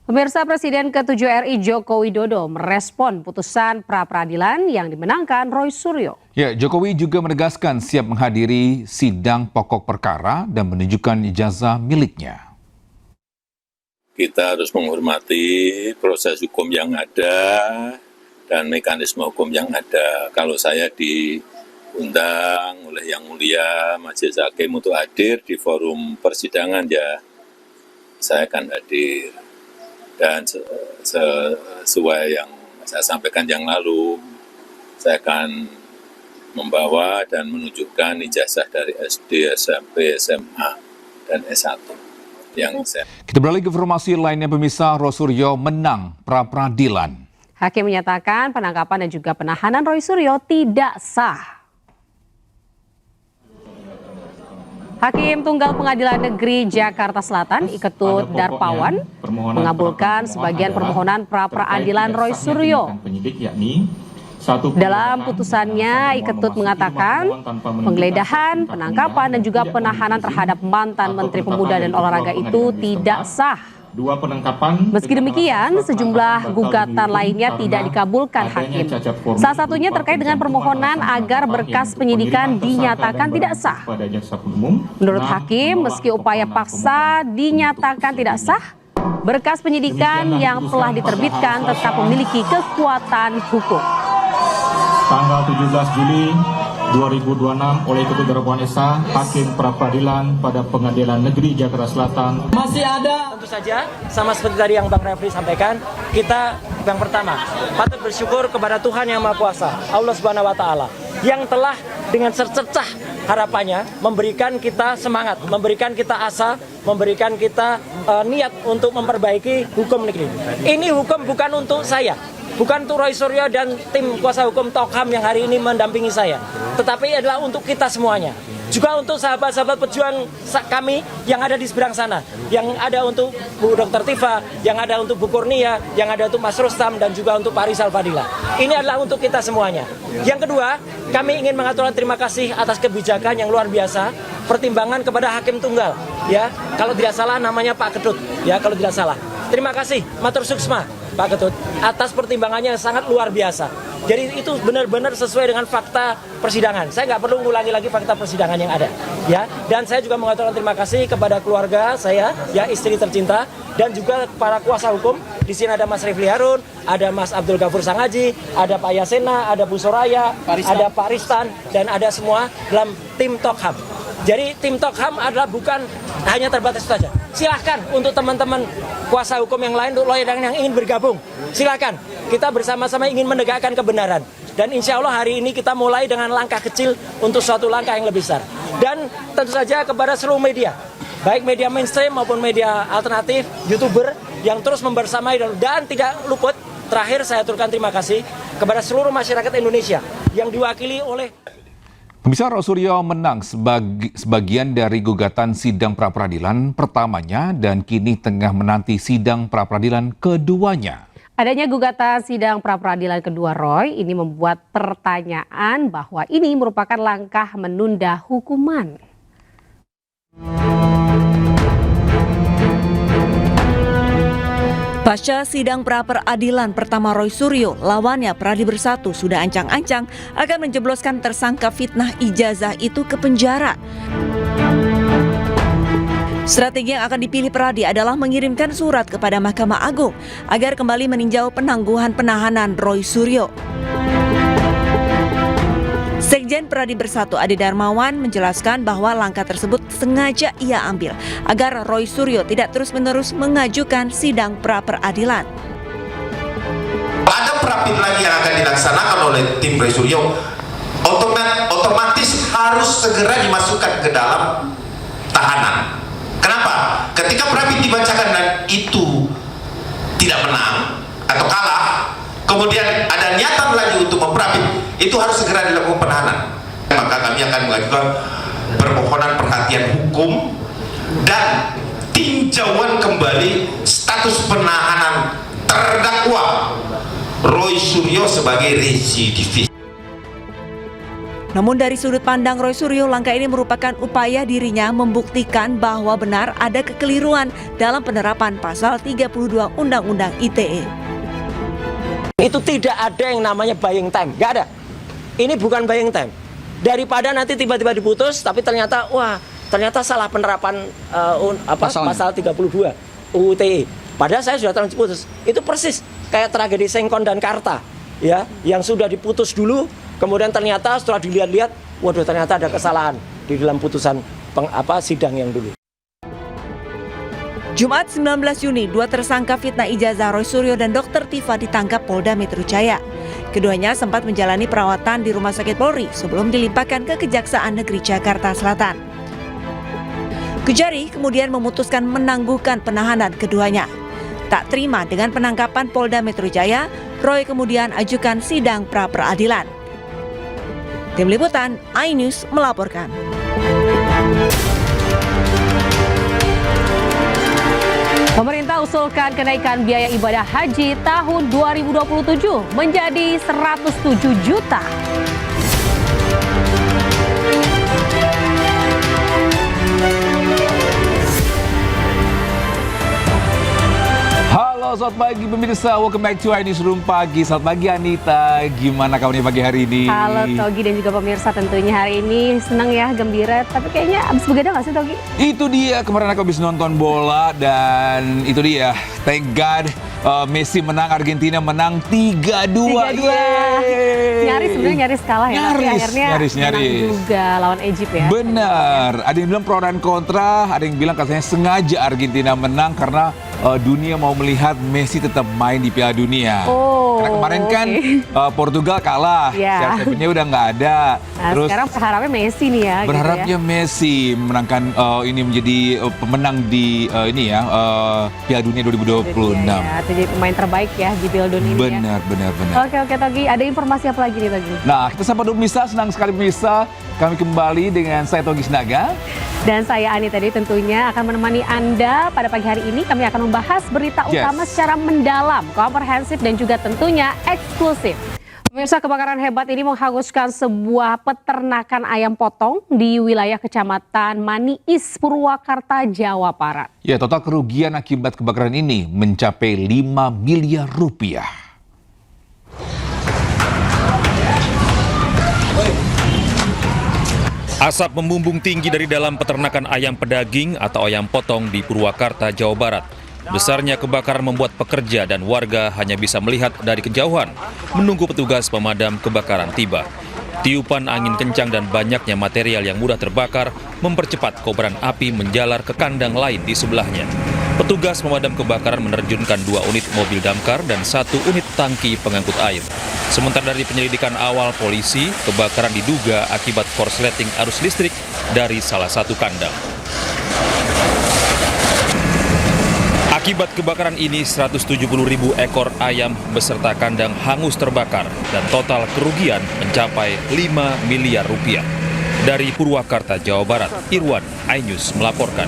Pemirsa, Presiden ke-7 RI Joko Widodo merespon putusan pra-peradilan yang dimenangkan Roy Suryo. Ya, Jokowi juga menegaskan siap menghadiri sidang pokok perkara dan menunjukkan ijazah miliknya. Kita harus menghormati proses hukum yang ada dan mekanisme hukum yang ada. Kalau saya diundang oleh Yang Mulia Majelis Hakim untuk hadir di forum persidangan, ya saya akan hadir. Dan sesuai yang saya sampaikan yang lalu, saya akan membawa dan menunjukkan ijazah dari SD, SMP, SMA, dan S1. Kita beralih ke informasi lainnya, pemirsa. Roy Suryo menang pra-peradilan. Hakim menyatakan penangkapan dan juga penahanan Roy Suryo tidak sah. Hakim Tunggal Pengadilan Negeri Jakarta Selatan, Iketut Darpawan, mengabulkan sebagian permohonan pra-peradilan Roy Suryo. Dalam putusannya, Iketut mengatakan penggeledahan, penangkapan, dan juga penahanan terhadap mantan Menteri Pemuda dan Olahraga itu tidak sah. Meski demikian, sejumlah gugatan lainnya tidak dikabulkan hakim. Salah satunya terkait dengan permohonan agar berkas penyidikan dinyatakan tidak sah. Menurut hakim, meski upaya paksa dinyatakan tidak sah, berkas penyidikan yang telah diterbitkan tetap memiliki kekuatan hukum. Tanggal 17 Juli 2026 oleh Iketut Darpawan SH, Hakim Pra-Peradilan pada Pengadilan Negeri Jakarta Selatan. Masih ada, tentu saja, sama seperti tadi yang Bang Refli sampaikan, kita yang pertama patut bersyukur kepada Tuhan Yang Maha Kuasa, Allah Subhanahu Wa Taala, yang telah dengan secercah harapannya memberikan kita semangat, memberikan kita asa, memberikan kita niat untuk memperbaiki hukum negeri. Ini hukum bukan untuk saya, bukan untuk Roy Suryo dan tim kuasa hukum Tokham yang hari ini mendampingi saya, tetapi adalah untuk kita semuanya. Juga untuk sahabat-sahabat pejuang kami yang ada di seberang sana, yang ada untuk Bu Dr. Tifa, yang ada untuk Bu Kurnia, yang ada untuk Mas Rustam, dan juga untuk Pak Rizal Fadila. Ini adalah untuk kita semuanya. Yang kedua, kami ingin mengaturkan terima kasih atas kebijakan yang luar biasa, pertimbangan kepada Hakim Tunggal, ya, kalau tidak salah namanya Pak Ketut, ya, kalau tidak salah. Terima kasih, matur suksma Pak Ketut, atas pertimbangannya yang sangat luar biasa. Jadi itu benar-benar sesuai dengan fakta persidangan. Saya nggak perlu mengulangi lagi fakta persidangan yang ada, ya. Dan saya juga mengaturkan terima kasih kepada keluarga saya, ya, istri tercinta, dan juga para kuasa hukum. Di sini ada Mas Refli Harun, ada Mas Abdul Ghafur Sangaji, ada Pak Yasena, ada Bu Soraya, ada Pak Ristan, dan ada semua dalam tim Tokham. Jadi tim Tokham adalah bukan hanya terbatas saja. Silahkan untuk teman-teman kuasa hukum yang lain, untuk lawyer yang ingin bergabung, silahkan. Kita bersama-sama ingin menegakkan kebenaran. Dan insya Allah hari ini kita mulai dengan langkah kecil untuk suatu langkah yang lebih besar. Dan tentu saja kepada seluruh media, baik media mainstream maupun media alternatif, YouTuber yang terus membersamai dan tidak luput. Terakhir saya aturkan terima kasih kepada seluruh masyarakat Indonesia yang diwakili oleh Pemirsa, Roy Suryo menang sebagian dari gugatan sidang pra-peradilan pertamanya dan kini tengah menanti sidang pra-peradilan keduanya. Adanya gugatan sidang pra-peradilan kedua Roy ini membuat pertanyaan bahwa ini merupakan langkah menunda hukuman. Pasca sidang pra-peradilan pertama Roy Suryo, lawannya Pradi Bersatu sudah ancang-ancang akan menjebloskan tersangka fitnah ijazah itu ke penjara. Strategi yang akan dipilih Pradi adalah mengirimkan surat kepada Mahkamah Agung agar kembali meninjau penangguhan penahanan Roy Suryo. Sekjen Pradi Bersatu Ade Darmawan menjelaskan bahwa langkah tersebut sengaja ia ambil agar Roy Suryo tidak terus-menerus mengajukan sidang pra-peradilan. Ada pra-peradilan yang akan dilaksanakan oleh tim Roy Suryo, otomatis harus segera dimasukkan ke dalam tahanan. Kenapa? Ketika pra-peradilan dibacakan dan itu tidak menang atau kalah, kemudian ada niatan lagi untuk memperapit, itu harus segera dilakukan penahanan. Maka kami akan mengajukan permohonan perhatian hukum dan tinjauan kembali status penahanan terdakwa Roy Suryo sebagai residivis. Namun dari sudut pandang Roy Suryo, langkah ini merupakan upaya dirinya membuktikan bahwa benar ada kekeliruan dalam penerapan pasal 32 Undang-Undang ITE. Itu tidak ada yang namanya buying time, nggak ada. Ini bukan buying time. Daripada nanti tiba-tiba diputus, tapi ternyata salah penerapan pasal 32 UU ITE. Padahal saya sudah terlanjur putus. Itu persis kayak tragedi Sengkon dan Karta, ya, yang sudah diputus dulu. Kemudian ternyata setelah dilihat-lihat, waduh ternyata ada kesalahan di dalam putusan sidang yang dulu. Jumat 19 Juni, 2 tersangka fitnah ijazah Roy Suryo dan Dr. Tifa ditangkap Polda Metro Jaya. Keduanya sempat menjalani perawatan di Rumah Sakit Polri sebelum dilimpahkan ke Kejaksaan Negeri Jakarta Selatan. Kejari kemudian memutuskan menangguhkan penahanan keduanya. Tak terima dengan penangkapan Polda Metro Jaya, Roy kemudian ajukan sidang pra-peradilan. Tim Liputan iNews melaporkan. Pemerintah usulkan kenaikan biaya ibadah haji tahun 2027 menjadi 107 juta. Halo, selamat pagi pemirsa. Welcome back to iNews Room Pagi. Selamat pagi Anita. Gimana kabarnya pagi hari ini? Halo Togi dan juga pemirsa, tentunya hari ini senang ya, gembira. Tapi kayaknya abis begadang nggak sih Togi? Itu dia, kemarin aku habis nonton bola dan itu dia, thank God Messi menang, Argentina menang 3-2. Nyaris kalah ya, tapi akhirnya menang juga lawan Egypt ya. Benar, ada yang bilang pro dan kontra, ada yang bilang katanya sengaja Argentina menang karena dunia mau melihat Messi tetap main di Piala Dunia. Karena kemarin kan Portugal kalah, CR7-nya udah nggak ada. Nah, terus sekarang berharapnya Messi nih ya. Berharapnya gitu ya. Messi memenangkan ini menjadi pemenang di Piala Dunia 2026. Ya, jadi pemain terbaik ya di Piala Dunia ini. Benar. Oke Togi, ada informasi apa lagi nih Togi? Nah, kita sapa dulu pemirsa, senang sekali pemirsa. Kami kembali dengan saya Togi Sinaga. Dan saya Ani tadi tentunya akan menemani Anda pada pagi hari ini. Kami akan membahas berita utama secara mendalam, komprehensif dan juga tentunya eksklusif. Pemirsa, kebakaran hebat ini menghanguskan sebuah peternakan ayam potong di wilayah Kecamatan Maniis, Purwakarta, Jawa Barat. Ya, total kerugian akibat kebakaran ini mencapai 5 miliar rupiah. Asap membumbung tinggi dari dalam peternakan ayam pedaging atau ayam potong di Purwakarta, Jawa Barat. Besarnya kebakaran membuat pekerja dan warga hanya bisa melihat dari kejauhan, menunggu petugas pemadam kebakaran tiba. Tiupan angin kencang dan banyaknya material yang mudah terbakar mempercepat kobaran api menjalar ke kandang lain di sebelahnya. Petugas pemadam kebakaran menerjunkan 2 unit mobil damkar dan 1 unit tangki pengangkut air. Sementara dari penyelidikan awal polisi, kebakaran diduga akibat korsleting arus listrik dari salah satu kandang. Akibat kebakaran ini, 170.000 ekor ayam beserta kandang hangus terbakar dan total kerugian mencapai 5 miliar rupiah. Dari Purwakarta, Jawa Barat, Irwan, iNews melaporkan.